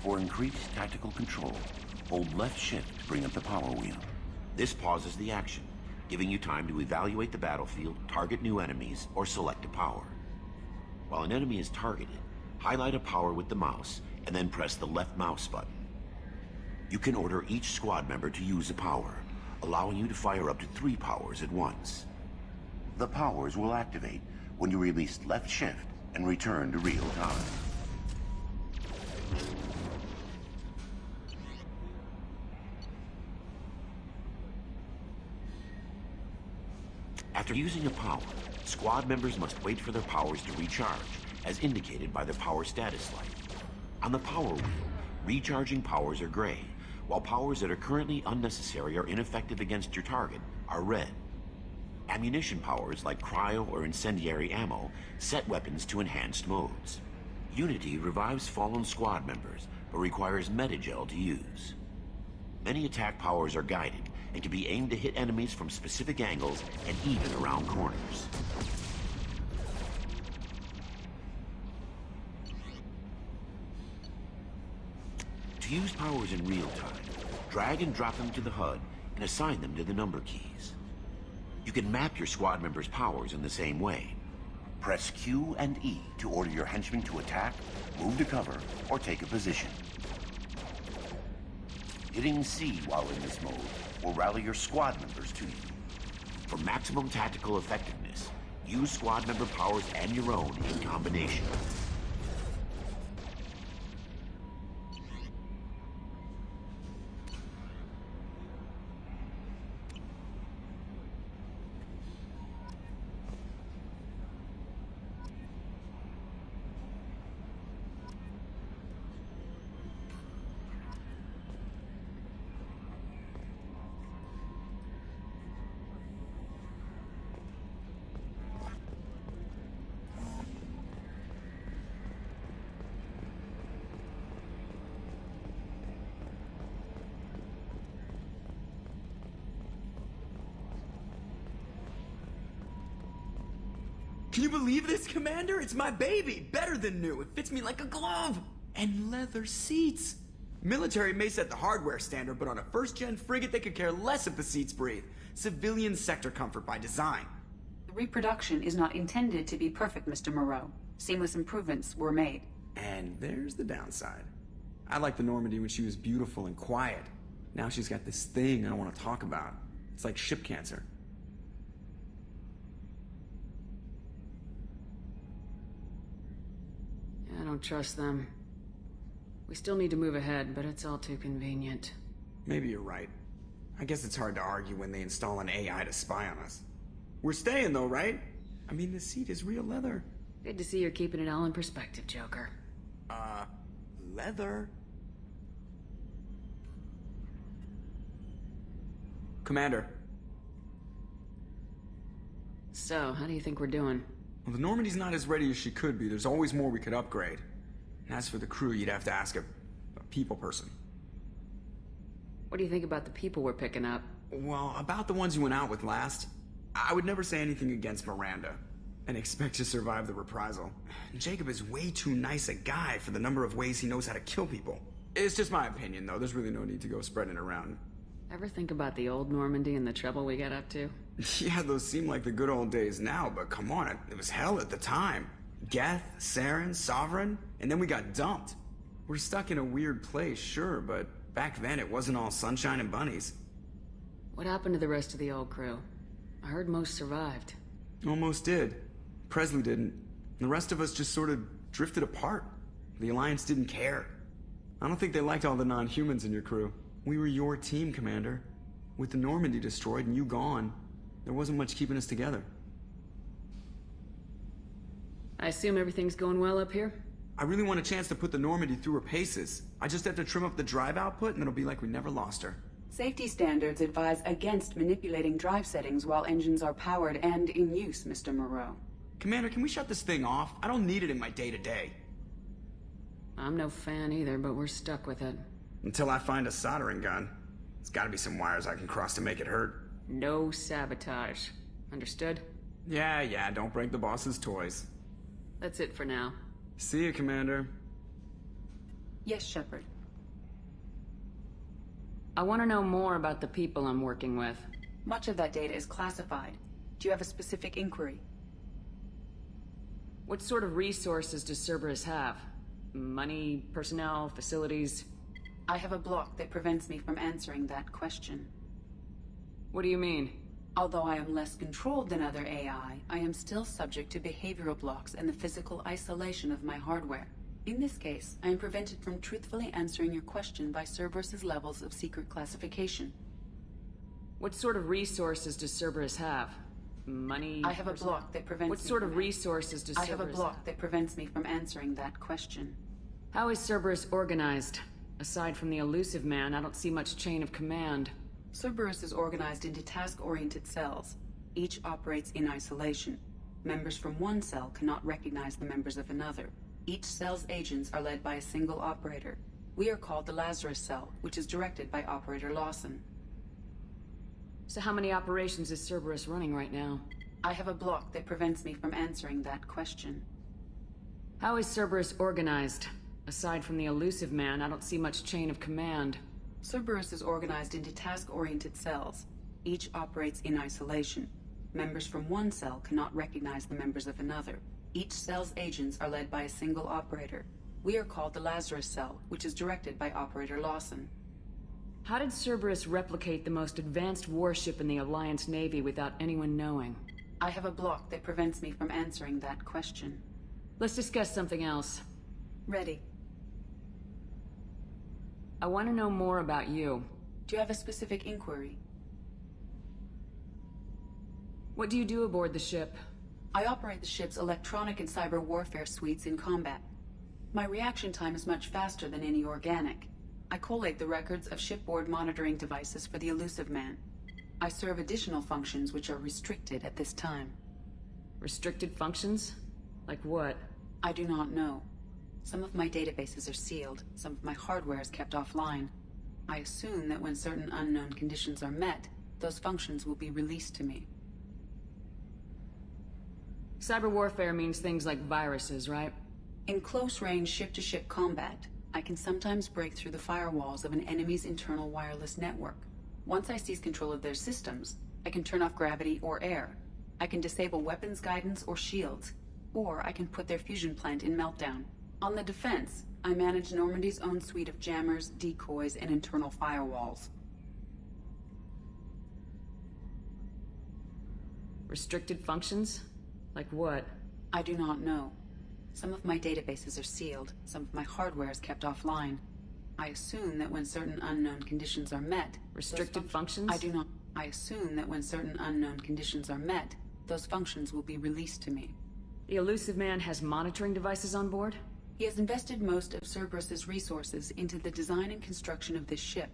For increased tactical control, hold left shift to bring up the power wheel. This pauses the action, giving you time to evaluate the battlefield, target new enemies, or select a power. While an enemy is targeted, highlight a power with the mouse, and then press the left mouse button. You can order each squad member to use a power, allowing you to fire up to 3 powers at once. The powers will activate when you release left shift and return to real time. After using a power, squad members must wait for their powers to recharge, as indicated by the power status light. On the power wheel, recharging powers are gray, while powers that are currently unnecessary or ineffective against your target are red. Ammunition powers like cryo or incendiary ammo set weapons to enhanced modes. Unity revives fallen squad members, but requires metagel to use. Many attack powers are guided and can be aimed to hit enemies from specific angles and even around corners. To use powers in real time, drag and drop them to the HUD and assign them to the number keys. You can map your squad members' powers in the same way. Press Q and E to order your henchmen to attack, move to cover, or take a position. Hitting C while in this mode will rally your squad members to you. For maximum tactical effectiveness, use squad member powers and your own in combination. Can you believe this, Commander? It's my baby! Better than new. It fits me like a glove! And leather seats! Military may set the hardware standard, but on a first-gen frigate they could care less if the seats breathe. Civilian sector comfort by design. The reproduction is not intended to be perfect, Mr. Moreau. Seamless improvements were made. And there's the downside. I liked the Normandy when she was beautiful and quiet. Now she's got this thing I don't want to talk about. It's like ship cancer. I don't trust them. We still need to move ahead, but it's all too convenient. Maybe you're right. I guess it's hard to argue when they install an AI to spy on us. We're staying though, right? I mean, the seat is real leather. Good to see you're keeping it all in perspective, Joker. Leather? Commander. So, how do you think we're doing? Well, the Normandy's not as ready as she could be. There's always more we could upgrade. And as for the crew, you'd have to ask a people person. What do you think about the people we're picking up? Well, about the ones you went out with last, I would never say anything against Miranda and expect to survive the reprisal. Jacob is way too nice a guy for the number of ways he knows how to kill people. It's just my opinion, though. There's really no need to go spreading it around. Ever think about the old Normandy and the trouble we got up to? Yeah, those seem like the good old days now, but come on, it was hell at the time. Geth, Saren, Sovereign, and then we got dumped. We're stuck in a weird place, sure, but back then it wasn't all sunshine and bunnies. What happened to the rest of the old crew? I heard most survived. Almost did. Presley didn't. The rest of us just sort of drifted apart. The Alliance didn't care. I don't think they liked all the non-humans in your crew. We were your team, Commander. With the Normandy destroyed and you gone, there wasn't much keeping us together. I assume everything's going well up here? I really want a chance to put the Normandy through her paces. I just have to trim up the drive output and it'll be like we never lost her. Safety standards advise against manipulating drive settings while engines are powered and in use, Mr. Moreau. Commander, can we shut this thing off? I don't need it in my day-to-day. I'm no fan either, but we're stuck with it. Until I find a soldering gun. There's gotta be some wires I can cross to make it hurt. No sabotage. Understood? Yeah, don't break the boss's toys. That's it for now. See you, Commander. Yes, Shepard. I want to know more about the people I'm working with. Much of that data is classified. Do you have a specific inquiry? What sort of resources does Cerberus have? Money, personnel, facilities? I have a block that prevents me from answering that question. What do you mean? Although I am less controlled than other AI, I am still subject to behavioral blocks and the physical isolation of my hardware. In this case, I am prevented from truthfully answering your question by Cerberus's levels of secret classification. What sort of resources does Cerberus have? Money? I have a block that prevents What me sort from of resources does I have a Cerberus block that prevents me from answering that question. How is Cerberus organized? Aside from the elusive man, I don't see much chain of command. Cerberus is organized into task-oriented cells. Each operates in isolation. Members from one cell cannot recognize the members of another. Each cell's agents are led by a single operator. We are called the Lazarus cell, which is directed by Operator Lawson. So how many operations is Cerberus running right now? I have a block that prevents me from answering that question. How is Cerberus organized? Aside from the elusive man, I don't see much chain of command. Cerberus is organized into task-oriented cells. Each operates in isolation. Members from one cell cannot recognize the members of another. Each cell's agents are led by a single operator. We are called the Lazarus cell, which is directed by Operator Lawson. How did Cerberus replicate the most advanced warship in the Alliance Navy without anyone knowing? I have a block that prevents me from answering that question. Let's discuss something else. Ready. I want to know more about you. Do you have a specific inquiry? What do you do aboard the ship? I operate the ship's electronic and cyber warfare suites in combat. My reaction time is much faster than any organic. I collate the records of shipboard monitoring devices for the elusive man. I serve additional functions which are restricted at this time. Restricted functions? Like what? I do not know. Some of my databases are sealed, some of my hardware is kept offline. I assume that when certain unknown conditions are met, those functions will be released to me. Cyber warfare means things like viruses, right? In close-range ship-to-ship combat, I can sometimes break through the firewalls of an enemy's internal wireless network. Once I seize control of their systems, I can turn off gravity or air. I can disable weapons guidance or shields, or I can put their fusion plant in meltdown. On the defense, I manage Normandy's own suite of jammers, decoys, and internal firewalls. Restricted functions? Like what? I do not know. Some of my databases are sealed, some of my hardware is kept offline. I assume that when certain unknown conditions are met... Restricted functions? I do not... I assume that when certain unknown conditions are met, those functions will be released to me. The elusive man has monitoring devices on board? He has invested most of Cerberus's resources into the design and construction of this ship.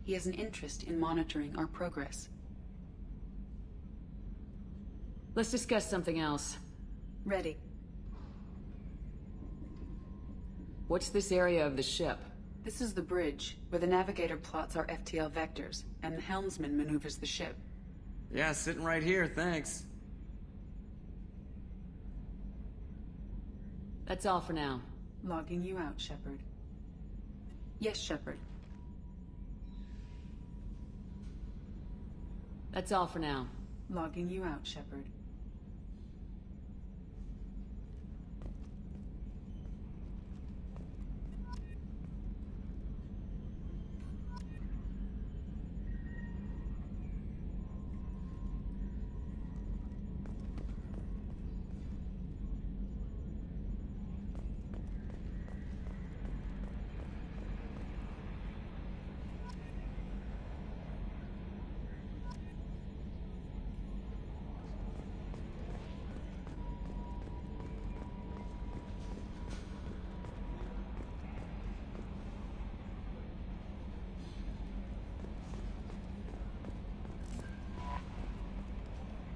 He has an interest in monitoring our progress. Let's discuss something else. Ready. What's this area of the ship? This is the bridge, where the navigator plots our FTL vectors, and the helmsman maneuvers the ship. Yeah, sitting right here, thanks. That's all for now. Logging you out, Shepard. Yes, Shepard. That's all for now. Logging you out, Shepard.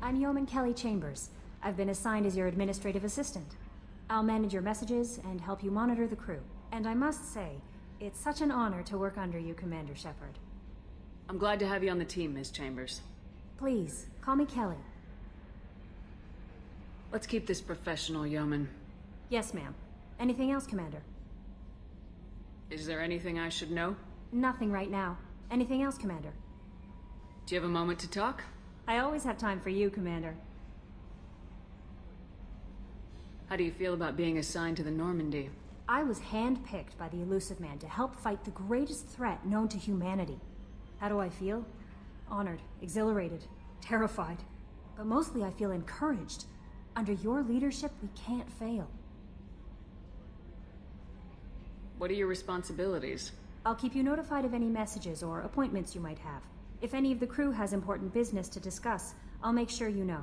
I'm Yeoman Kelly Chambers. I've been assigned as your administrative assistant. I'll manage your messages and help you monitor the crew. And I must say, it's such an honor to work under you, Commander Shepard. I'm glad to have you on the team, Ms. Chambers. Please, call me Kelly. Let's keep this professional, Yeoman. Yes, ma'am. Anything else, Commander? Is there anything I should know? Nothing right now. Anything else, Commander? Do you have a moment to talk? I always have time for you, Commander. How do you feel about being assigned to the Normandy? I was handpicked by the Elusive Man to help fight the greatest threat known to humanity. How do I feel? Honored, exhilarated, terrified. But mostly I feel encouraged. Under your leadership, we can't fail. What are your responsibilities? I'll keep you notified of any messages or appointments you might have. If any of the crew has important business to discuss, I'll make sure you know.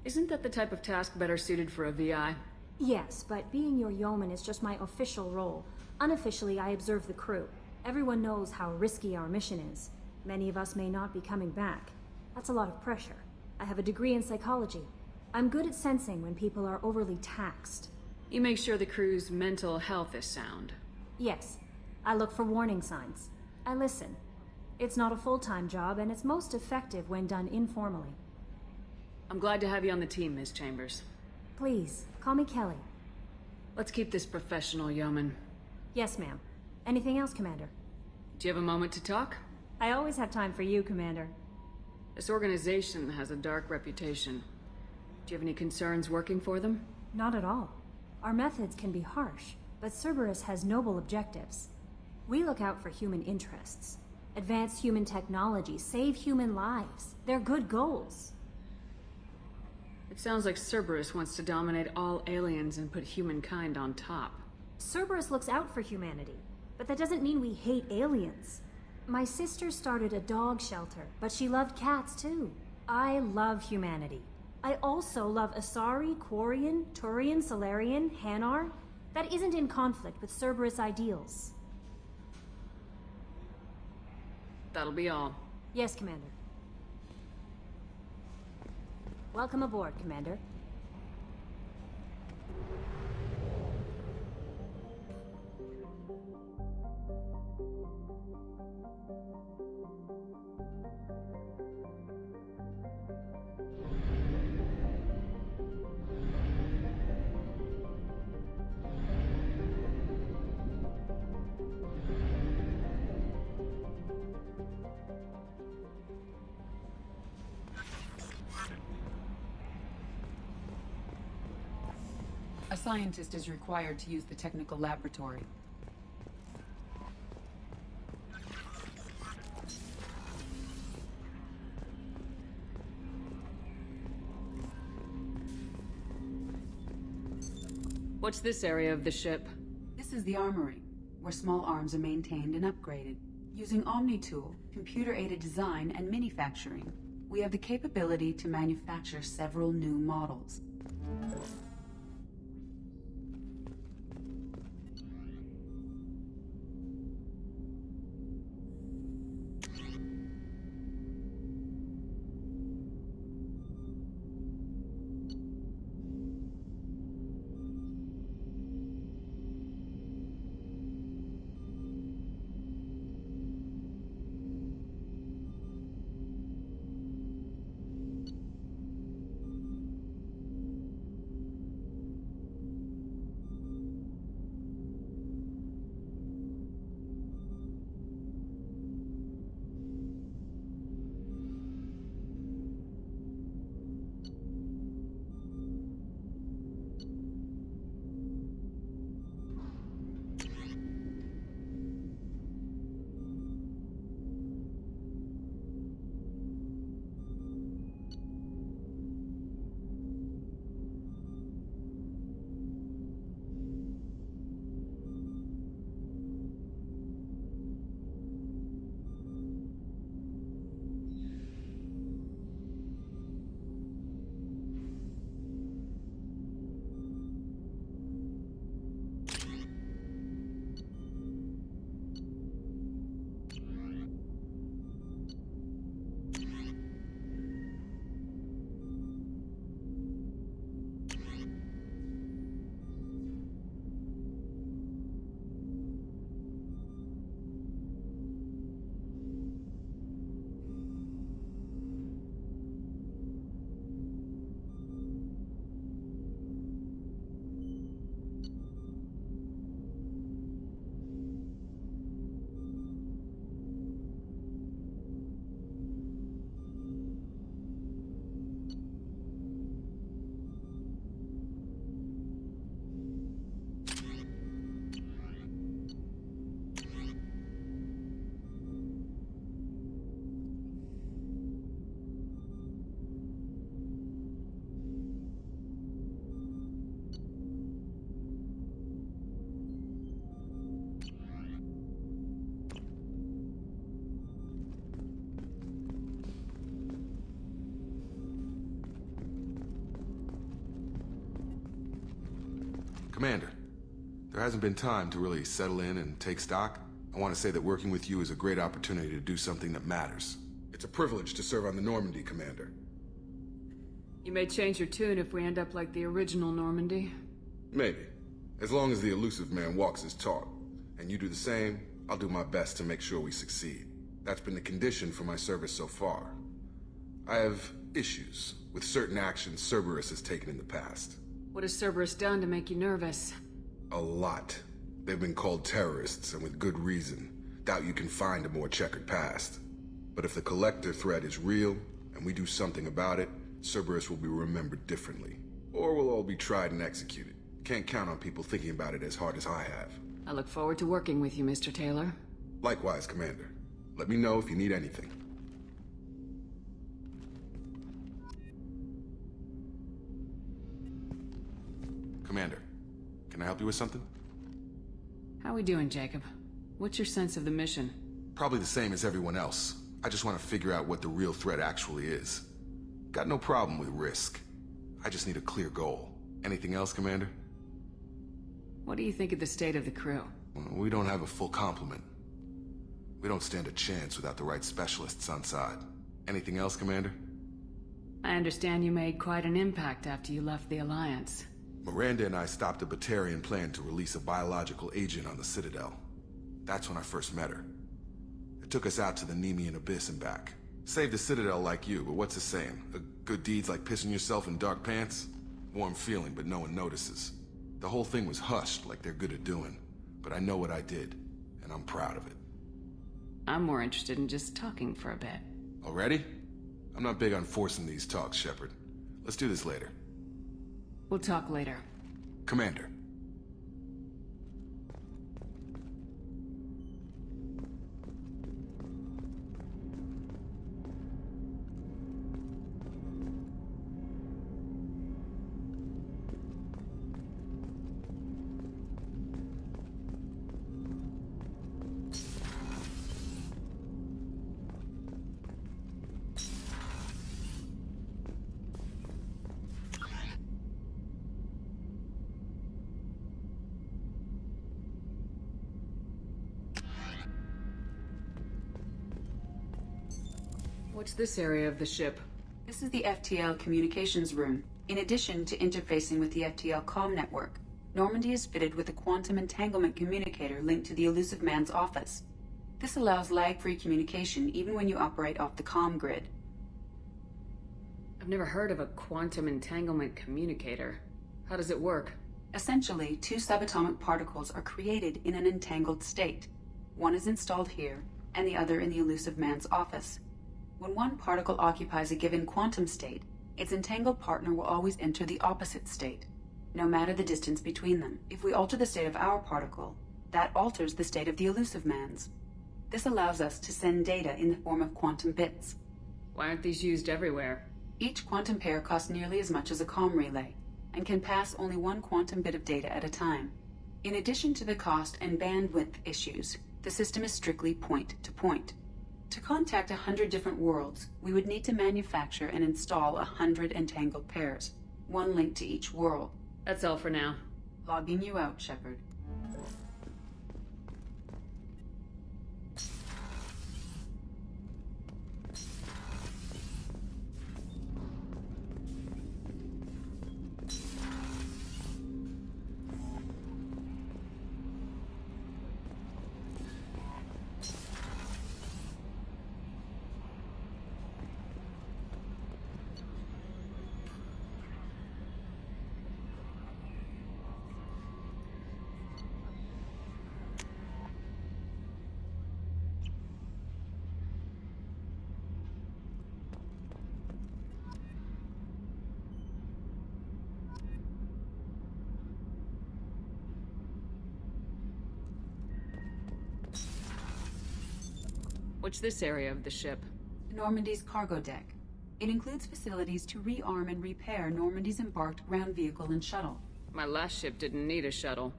Isn't that the type of task better suited for a VI? Yes, but being your yeoman is just my official role. Unofficially, I observe the crew. Everyone knows how risky our mission is. Many of us may not be coming back. That's a lot of pressure. I have a degree in psychology. I'm good at sensing when people are overly taxed. You make sure the crew's mental health is sound. Yes, I look for warning signs. I listen. It's not a full-time job, and it's most effective when done informally. I'm glad to have you on the team, Ms. Chambers. Please, call me Kelly. Let's keep this professional, yeoman. Yes, ma'am. Anything else, Commander? Do you have a moment to talk? I always have time for you, Commander. This organization has a dark reputation. Do you have any concerns working for them? Not at all. Our methods can be harsh, but Cerberus has noble objectives. We look out for human interests. Advance human technology, save human lives. They're good goals. It sounds like Cerberus wants to dominate all aliens and put humankind on top. Cerberus looks out for humanity, but that doesn't mean we hate aliens. My sister started a dog shelter, but she loved cats too. I love humanity. I also love Asari, Quarian, Turian, Solarian, Hanar. That isn't in conflict with Cerberus ideals. That'll be all. Yes, Commander. Welcome aboard, Commander. A scientist is required to use the technical laboratory. What's this area of the ship? This is the armory, where small arms are maintained and upgraded. Using Omni-Tool, computer-aided design, and manufacturing, we have the capability to manufacture several new models. Commander, there hasn't been time to really settle in and take stock. I want to say that working with you is a great opportunity to do something that matters. It's a privilege to serve on the Normandy, Commander. You may change your tune if we end up like the original Normandy. Maybe. As long as the elusive man walks his talk, and you do the same, I'll do my best to make sure we succeed. That's been the condition for my service so far. I have issues with certain actions Serrice has taken in the past. What has Cerberus done to make you nervous? A lot. They've been called terrorists, and with good reason. Doubt you can find a more checkered past. But if the Collector threat is real, and we do something about it, Cerberus will be remembered differently. Or we'll all be tried and executed. Can't count on people thinking about it as hard as I have. I look forward to working with you, Mr. Taylor. Likewise, Commander. Let me know if you need anything. Commander, can I help you with something? How we doing, Jacob? What's your sense of the mission? Probably the same as everyone else. I just want to figure out what the real threat actually is. Got no problem with risk. I just need a clear goal. Anything else, Commander? What do you think of the state of the crew? We don't have a full complement. We don't stand a chance without the right specialists on side. Anything else, Commander? I understand you made quite an impact after you left the Alliance. Miranda and I stopped a Batarian plan to release a biological agent on the Citadel. That's when I first met her. It took us out to the Nemean Abyss and back. Saved the Citadel like you, but what's the saying? A good deed's like pissing yourself in dark pants? Warm feeling, but no one notices. The whole thing was hushed like they're good at doing. But I know what I did, and I'm proud of it. I'm more interested in just talking for a bit. Already? I'm not big on forcing these talks, Shepard. Let's do this later. We'll talk later. Commander. What's this area of the ship? This is the FTL communications room. In addition to interfacing with the FTL comm network, Normandy is fitted with a quantum entanglement communicator linked to the elusive man's office. This allows lag-free communication even when you operate off the comm grid. I've never heard of a quantum entanglement communicator. How does it work? Essentially, two subatomic particles are created in an entangled state. One is installed here, and the other in the elusive man's office. When one particle occupies a given quantum state, its entangled partner will always enter the opposite state, no matter the distance between them. If we alter the state of our particle, that alters the state of the elusive man's. This allows us to send data in the form of quantum bits. Why aren't these used everywhere? Each quantum pair costs nearly as much as a comm relay, and can pass only one quantum bit of data at a time. In addition to the cost and bandwidth issues, the system is strictly point-to-point. To contact 100 different worlds, we would need to manufacture and install 100 entangled pairs, one link to each world. That's all for now. Logging you out, Shepard. What's this area of the ship? Normandy's cargo deck. It includes facilities to rearm and repair Normandy's embarked ground vehicle and shuttle. My last ship didn't need a shuttle.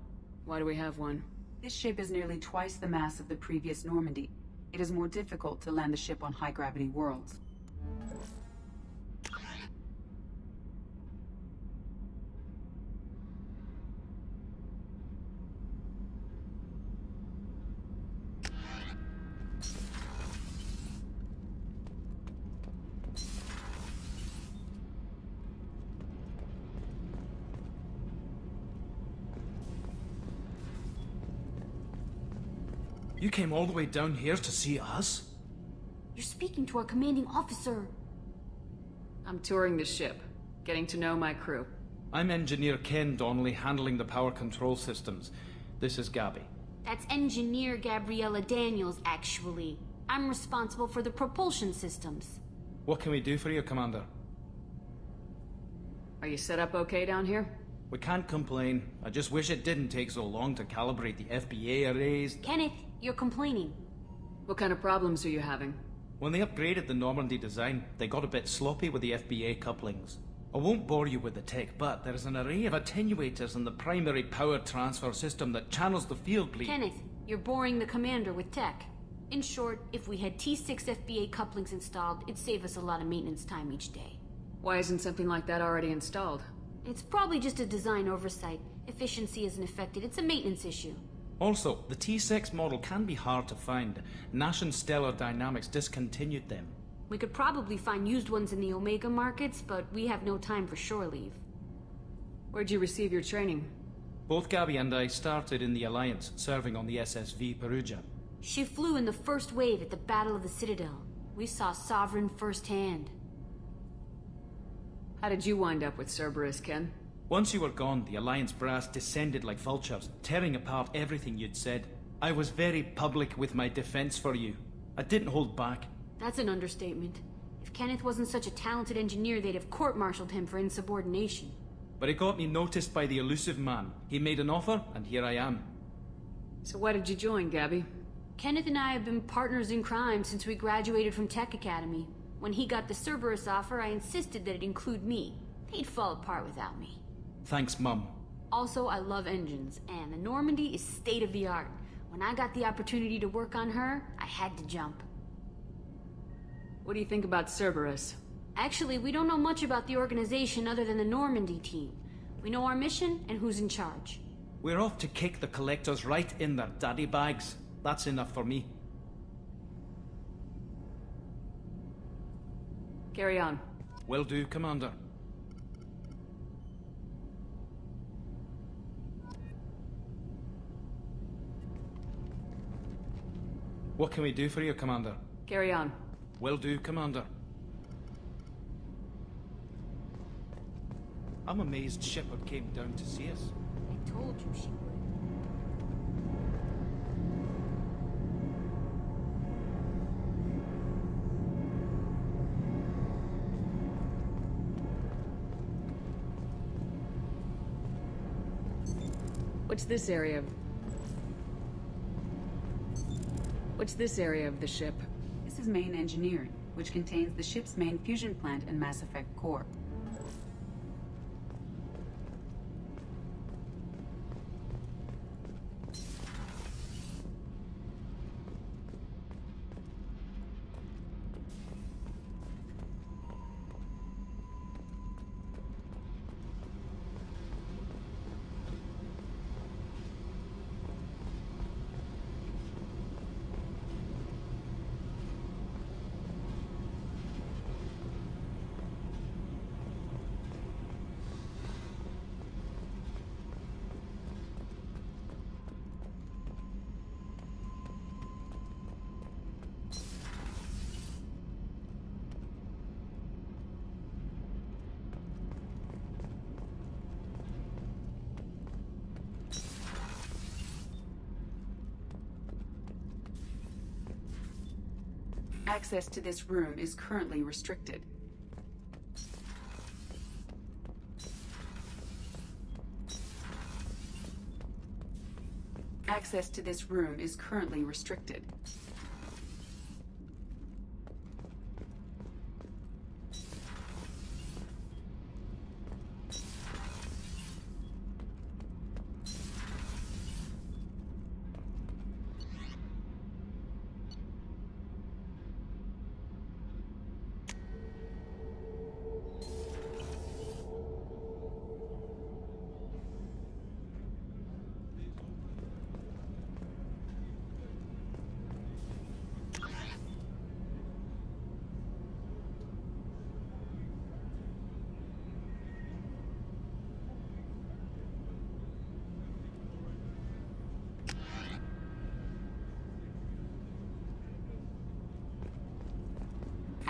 Why do we have one? This ship is nearly twice the mass of the previous Normandy. It is more difficult to land the ship on high-gravity worlds. You came all the way down here to see us? You're speaking to our commanding officer. I'm touring the ship, getting to know my crew. I'm Engineer Ken Donnelly, handling the power control systems. This is Gabby. That's Engineer Gabriella Daniels, actually. I'm responsible for the propulsion systems. What can we do for you, Commander? Are you set up okay down here? We can't complain. I just wish it didn't take so long to calibrate the FBA arrays. Kenneth, you're complaining. What kind of problems are you having? When they upgraded the Normandy design, they got a bit sloppy with the FBA couplings. I won't bore you with the tech, but there is an array of attenuators in the primary power transfer system that channels the field bleed. Kenneth, you're boring the commander with tech. In short, if we had T6 FBA couplings installed, it'd save us a lot of maintenance time each day. Why isn't something like that already installed? It's probably just a design oversight. Efficiency isn't affected, it's a maintenance issue. Also, the T6 model can be hard to find. Nash and Stellar Dynamics discontinued them. We could probably find used ones in the Omega markets, but we have no time for shore leave. Where'd you receive your training? Both Gabby and I started in the Alliance, serving on the SSV Perugia. She flew in the first wave at the Battle of the Citadel. We saw Sovereign firsthand. How did you wind up with Cerberus, Ken? Once you were gone, the Alliance brass descended like vultures, tearing apart everything you'd said. I was very public with my defense for you. I didn't hold back. That's an understatement. If Kenneth wasn't such a talented engineer, they'd have court-martialed him for insubordination. But it got me noticed by the elusive man. He made an offer, and here I am. So why did you join, Gabby? Kenneth and I have been partners in crime since we graduated from Tech Academy. When he got the Cerberus offer, I insisted that it include me. They'd fall apart without me. Thanks, Mum. Also, I love engines, and the Normandy is state-of-the-art. When I got the opportunity to work on her, I had to jump. What do you think about Cerberus? Actually, we don't know much about the organization other than the Normandy team. We know our mission and who's in charge. We're off to kick the collectors right in their daddy bags. That's enough for me. Carry on. Will do, Commander. What can we do for you, Commander? Carry on. Will do, Commander. I'm amazed Shepard came down to see us. I told you she would. What's this area of the ship? This is main engineering, which contains the ship's main fusion plant and Mass Effect core. Access to this room is currently restricted. Access to this room is currently restricted.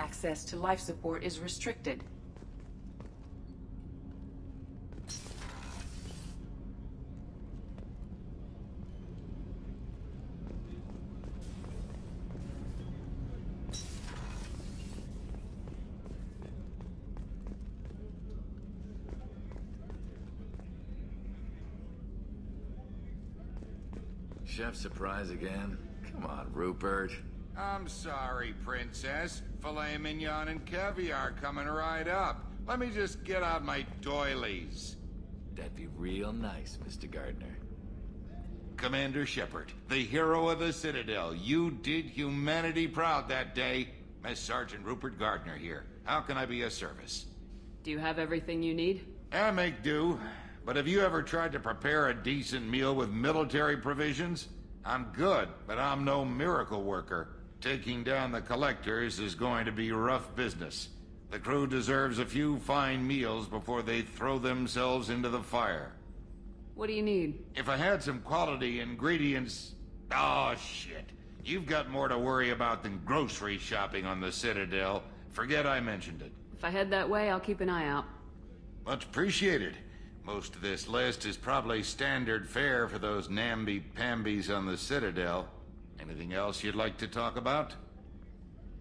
access to life support is restricted. Chef surprise again? Come on, Rupert. I'm sorry, Princess. Filet mignon and caviar coming right up. Let me just get out my doilies. That'd be real nice, Mr. Gardner. Commander Shepard, the hero of the Citadel. You did humanity proud that day. Mess Sergeant Rupert Gardner here. How can I be of service? Do you have everything you need? I make do. But have you ever tried to prepare a decent meal with military provisions? I'm good, but I'm no miracle worker. Taking down the collectors is going to be rough business. The crew deserves a few fine meals before they throw themselves into the fire. What do you need? If I had some quality ingredients... Oh, shit. You've got more to worry about than grocery shopping on the Citadel. Forget I mentioned it. If I head that way, I'll keep an eye out. Much appreciated. Most of this list is probably standard fare for those namby-pambies on the Citadel. Anything else you'd like to talk about?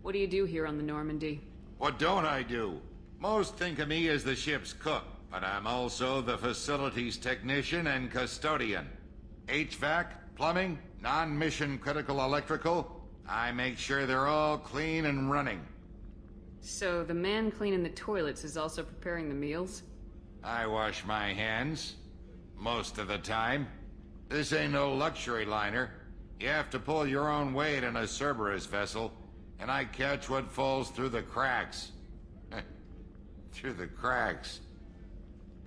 What do you do here on the Normandy? What don't I do? Most think of me as the ship's cook, but I'm also the facilities technician and custodian. HVAC, plumbing, non-mission critical electrical. I make sure they're all clean and running. So the man cleaning the toilets is also preparing the meals? I wash my hands. Most of the time. This ain't no luxury liner. You have to pull your own weight in a Cerberus vessel, and I catch what falls through the cracks. Through the cracks.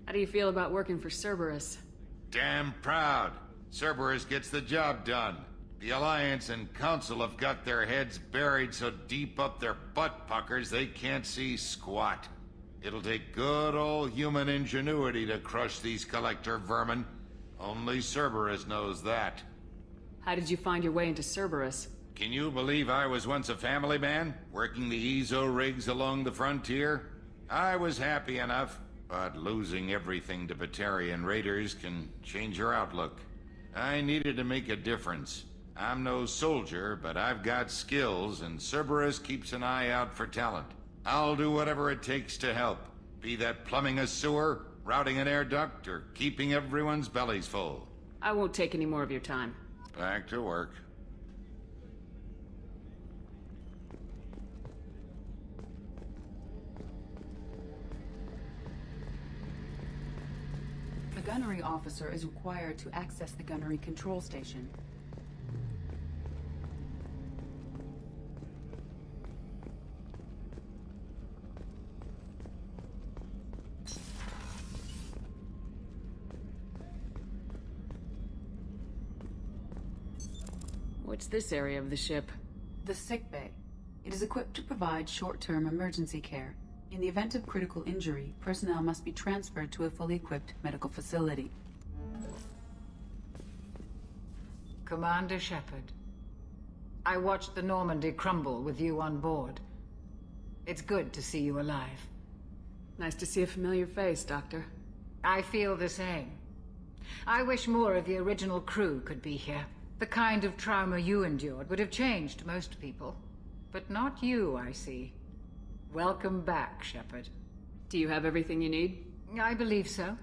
How do you feel about working for Cerberus? Damn proud. Cerberus gets the job done. The Alliance and Council have got their heads buried so deep up their butt puckers they can't see squat. It'll take good old human ingenuity to crush these collector vermin. Only Cerberus knows that. How did you find your way into Cerberus? Can you believe I was once a family man, working the EZO rigs along the frontier? I was happy enough, but losing everything to Batarian raiders can change your outlook. I needed to make a difference. I'm no soldier, but I've got skills, and Cerberus keeps an eye out for talent. I'll do whatever it takes to help, be that plumbing a sewer, routing an air duct, or keeping everyone's bellies full. I won't take any more of your time. Back to work. The gunnery officer is required to access the gunnery control station. What's this area of the ship? The sick bay. It is equipped to provide short-term emergency care. In the event of critical injury, personnel must be transferred to a fully equipped medical facility. Commander Shepard, I watched the Normandy crumble with you on board. It's good to see you alive. Nice to see a familiar face, Doctor. I feel the same. I wish more of the original crew could be here. The kind of trauma you endured would have changed most people. But not you, I see. Welcome back, Shepard. Do you have everything you need? I believe so.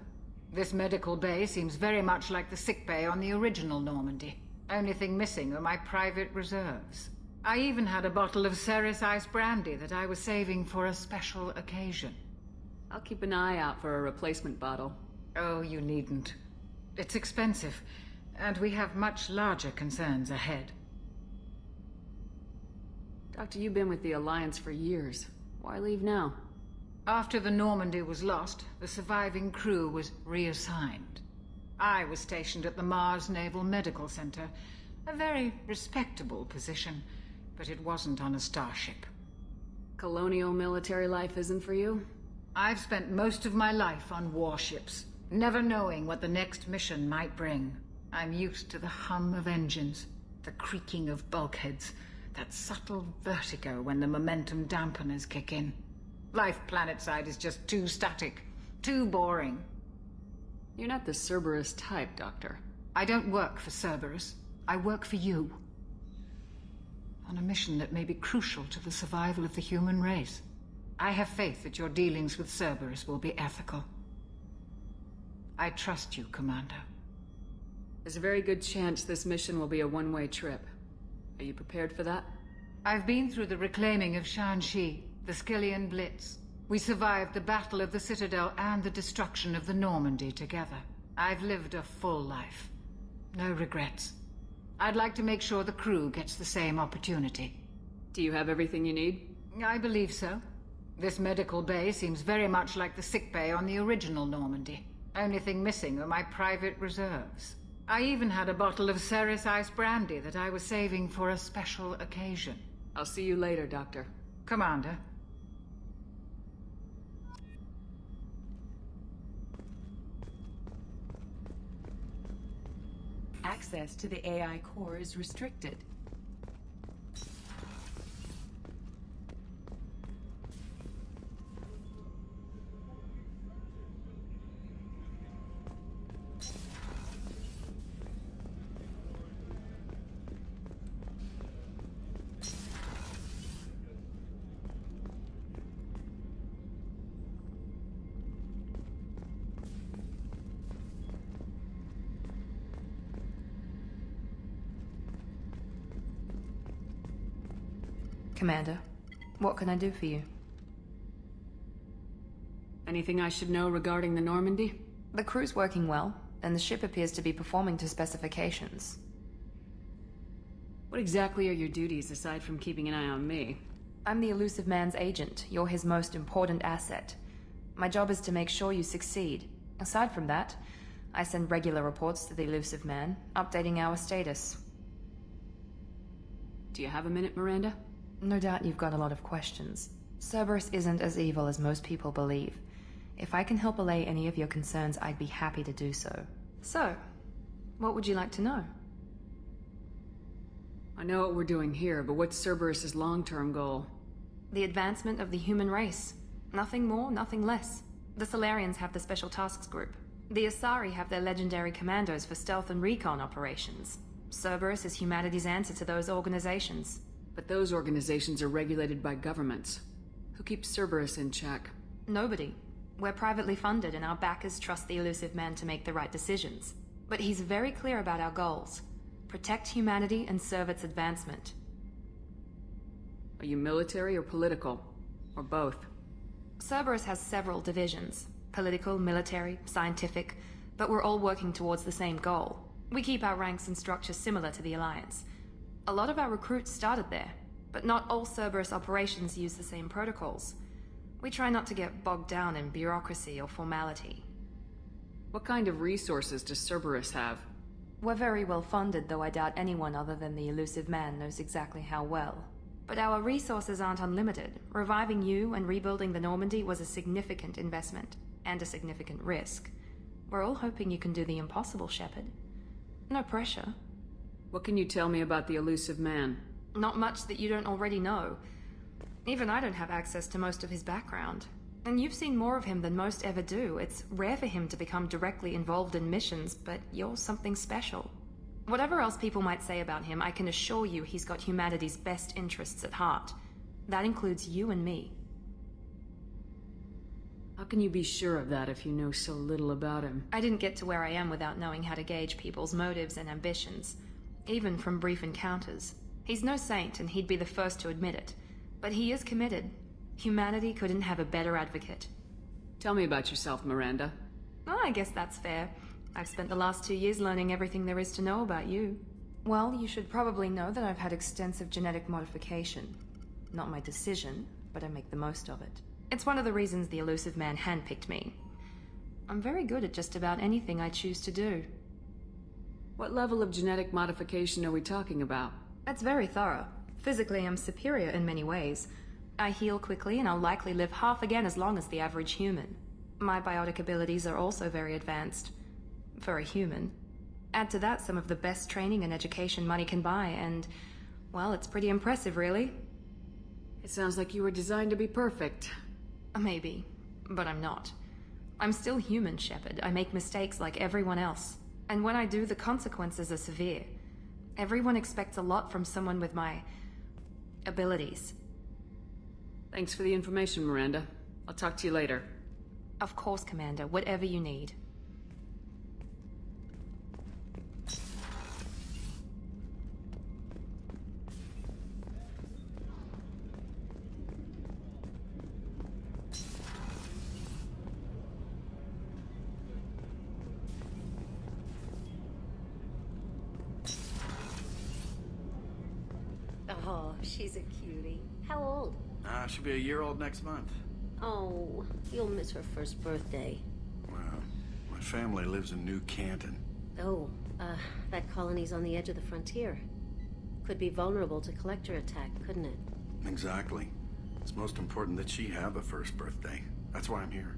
This medical bay seems very much like the sick bay on the original Normandy. Only thing missing are my private reserves. I even had a bottle of Serrice ice brandy that I was saving for a special occasion. I'll keep an eye out for a replacement bottle. Oh, you needn't. It's expensive, and we have much larger concerns ahead. Doctor, you've been with the Alliance for years. Why leave now? After the Normandy was lost, the surviving crew was reassigned. I was stationed at the Mars Naval Medical Center, a very respectable position, but it wasn't on a starship. Colonial military life isn't for you? I've spent most of my life on warships, never knowing what the next mission might bring. I'm used to the hum of engines, the creaking of bulkheads, That subtle vertigo when the momentum dampeners kick in. Life planetside is just too static, too boring. You're not the Cerberus type, Doctor. I don't work for Cerberus. I work for you. On a mission that may be crucial to the survival of the human race. I have faith that your dealings with Cerberus will be ethical. I trust you, Commander. There's a very good chance this mission will be a one-way trip. Are you prepared for that? I've been through the reclaiming of Shanxi, the Skillian Blitz. We survived the Battle of the Citadel and the destruction of the Normandy together. I've lived a full life. No regrets. I'd like to make sure the crew gets the same opportunity. Do you have everything you need? I believe so. This medical bay seems very much like the sickbay on the original Normandy. Only thing missing are my private reserves. I even had a bottle of Serrice ice brandy that I was saving for a special occasion. I'll see you later, Doctor. Commander. Access to the AI core is restricted. Commander, what can I do for you? Anything I should know regarding the Normandy? The crew's working well, and the ship appears to be performing to specifications. What exactly are your duties aside from keeping an eye on me? I'm the Elusive Man's agent. You're his most important asset. My job is to make sure you succeed. Aside from that, I send regular reports to the Elusive Man, updating our status. Do you have a minute, Miranda? No doubt you've got a lot of questions. Cerberus isn't as evil as most people believe. If I can help allay any of your concerns, I'd be happy to do so. So, what would you like to know? I know what we're doing here, but what's Cerberus's long-term goal? The advancement of the human race. Nothing more, nothing less. The Solarians have the Special Tasks Group. The Asari have their legendary commandos for stealth and recon operations. Cerberus is humanity's answer to those organizations. But those organizations are regulated by governments. Who keeps Cerberus in check? Nobody. We're privately funded and our backers trust the Elusive Man to make the right decisions. But he's very clear about our goals. Protect humanity and serve its advancement. Are you military or political? Or both? Cerberus has several divisions. Political, military, scientific. But we're all working towards the same goal. We keep our ranks and structures similar to the Alliance. A lot of our recruits started there, but not all Cerberus operations use the same protocols. We try not to get bogged down in bureaucracy or formality. What kind of resources does Cerberus have? We're very well funded, though I doubt anyone other than the Elusive Man knows exactly how well. But our resources aren't unlimited. Reviving you and rebuilding the Normandy was a significant investment, and a significant risk. We're all hoping you can do the impossible, Shepard. No pressure. What can you tell me about the Elusive Man? Not much that you don't already know. Even I don't have access to most of his background. And you've seen more of him than most ever do. It's rare for him to become directly involved in missions, but you're something special. Whatever else people might say about him, I can assure you he's got humanity's best interests at heart. That includes you and me. How can you be sure of that if you know so little about him? I didn't get to where I am without knowing how to gauge people's motives and ambitions. Even from brief encounters. He's no saint, and he'd be the first to admit it. But he is committed. Humanity couldn't have a better advocate. Tell me about yourself, Miranda. Oh, I guess that's fair. I've spent the last 2 years learning everything there is to know about you. Well, you should probably know that I've had extensive genetic modification. Not my decision, but I make the most of it. It's one of the reasons the Elusive Man handpicked me. I'm very good at just about anything I choose to do. What level of genetic modification are we talking about? It's very thorough. Physically, I'm superior in many ways. I heal quickly, and I'll likely live half again as long as the average human. My biotic abilities are also very advanced. For a human. Add to that some of the best training and education money can buy, and... Well, it's pretty impressive, really. It sounds like you were designed to be perfect. Maybe, but I'm not. I'm still human, Shepard. I make mistakes like everyone else. And when I do, the consequences are severe. Everyone expects a lot from someone with my abilities. Thanks for the information, Miranda. I'll talk to you later. Of course, Commander. Whatever you need. Oh, she's a cutie. How old? She'll be a year old next month. Oh, you'll miss her first birthday. Well, my family lives in New Canton. Oh, that colony's on the edge of the frontier. Could be vulnerable to collector attack, couldn't it? Exactly. It's most important that she have a first birthday. That's why I'm here.